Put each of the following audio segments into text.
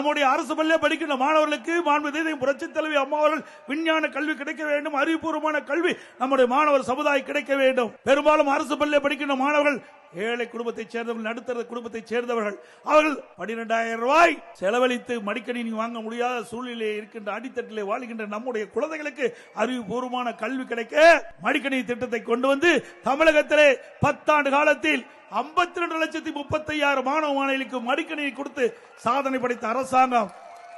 நம்முடைய அரசு பள்ளியில் படிக்கின்ற மாணவர்களுக்கு மாண்புமிகு புரட்சித் தலைவி அம்மா அவர்கள் விஞ்ஞான கல்வி கிடைக்க வேண்டும், அறிவுபூர்வமான கல்வி நம்முடைய மாணவர் சமுதாயம் கிடைக்க வேண்டும். பெரும்பாலும் அரசு பள்ளியில் படிக்கின்ற மாணவர்கள் ஏழை குடும்பத்தைச் சேர்ந்தவர்கள், நடுத்தர குடும்பத்தைச் சேர்ந்தவர்கள். அவர்கள் 12,000 ரூபாய் செலவழித்து மடிக்கணினி வாங்க முடியாத சூழ்நிலையில் இருக்கின்ற அடித்தட்டிலே வாழ்கின்ற நம்முடைய குழந்தைகளுக்கு அறிவுபூர்வமான கல்வி கிடைக்க மடிக்கணினி திட்டத்தை கொண்டு வந்து தமிழகத்திலே 10 ஆண்டு காலத்தில் 52,35,000 மாணவ மாணவிகளுக்கு மடிக்கணினி கொடுத்து சாதனை படைத்த அரசாங்கம்.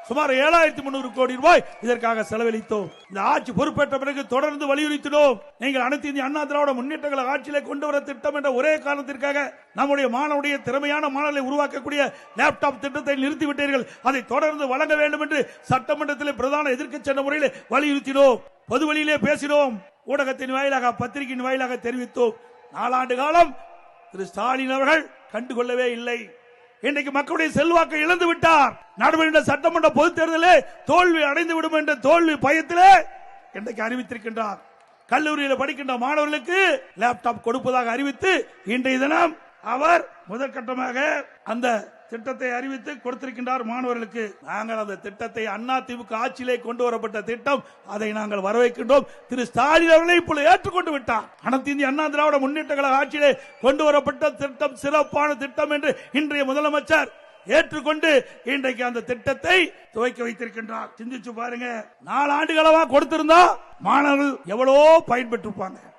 சுமார் 7,300 கோடி ரூபாய் இதற்காக செலவழித்தோம். இந்த ஆட்சி பொறுப்பேற்ற பிறகு தொடர்ந்து வலியுறுத்தினோம். நீங்கள் அனைத்து இந்திய அண்ணா திராவிட முன்னேற்றங்களை ஆட்சியிலே கொண்டு வர திட்டம் என்ற ஒரே காரணத்திற்காக நம்முடைய மாணவருடைய திறமையான மாணவர்களை உருவாக்கக்கூடிய லேப்டாப் திட்டத்தை நிறுத்திவிட்டீர்கள். அதை தொடர்ந்து வழங்க வேண்டும் என்று சட்டமன்றத்தில் பிரதான எதிர்க்கட்சி என்ற முறையில் வலியுறுத்தினோம். பொது வழியிலே பேசினோம், ஊடகத்தின் வாயிலாக, பத்திரிகையின் வாயிலாக தெரிவித்தோம். 4 ஆண்டு காலம் திரு ஸ்டாலின் அவர்கள் கண்டுகொள்ளவே இல்லை. இன்றைக்கு மக்களுடைய செல்வாக்கை இழந்து விட்டார். நடைபெறுகின்ற சட்டமன்ற பொதுத் தேர்தலில் தோல்வி அடைந்து விடும் என்ற தோல்வி பயத்திலே இன்றைக்கு அறிவித்திருக்கின்றார். கல்லூரியில் படிக்கின்ற மாணவர்களுக்கு லேப்டாப் கொடுப்பதாக அறிவித்து இன்றைய தினம் அவர் முதற்கட்டமாக அந்த திட்டத்தை அறிவித்து கொடுத்திருக்கின்றார் மாணவர்களுக்கு. நாங்கள் அந்த திட்டத்தை அதிமுக ஆட்சியிலே கொண்டு வரப்பட்ட திட்டம், அதை நாங்கள் வரவேற்கின்றோம். திரு ஸ்டாலின் அவர்களை இப்பொழுது ஏற்றுக்கொண்டு விட்டார். அனைத்து இந்திய அண்ணா திராவிட முன்னேற்ற கழக ஆட்சியிலே கொண்டு வரப்பட்ட திட்டம் சிறப்பான திட்டம் என்று இன்றைய முதலமைச்சர் ஏற்றுக்கொண்டு இன்றைக்கு அந்த திட்டத்தை துவக்கி வைத்திருக்கின்றார். சிந்திச்சு பாருங்க, 4 ஆண்டுகளா கொடுத்திருந்தா மாணவர்கள் எவ்வளவோ பயன்பெற்றிருப்பாங்க.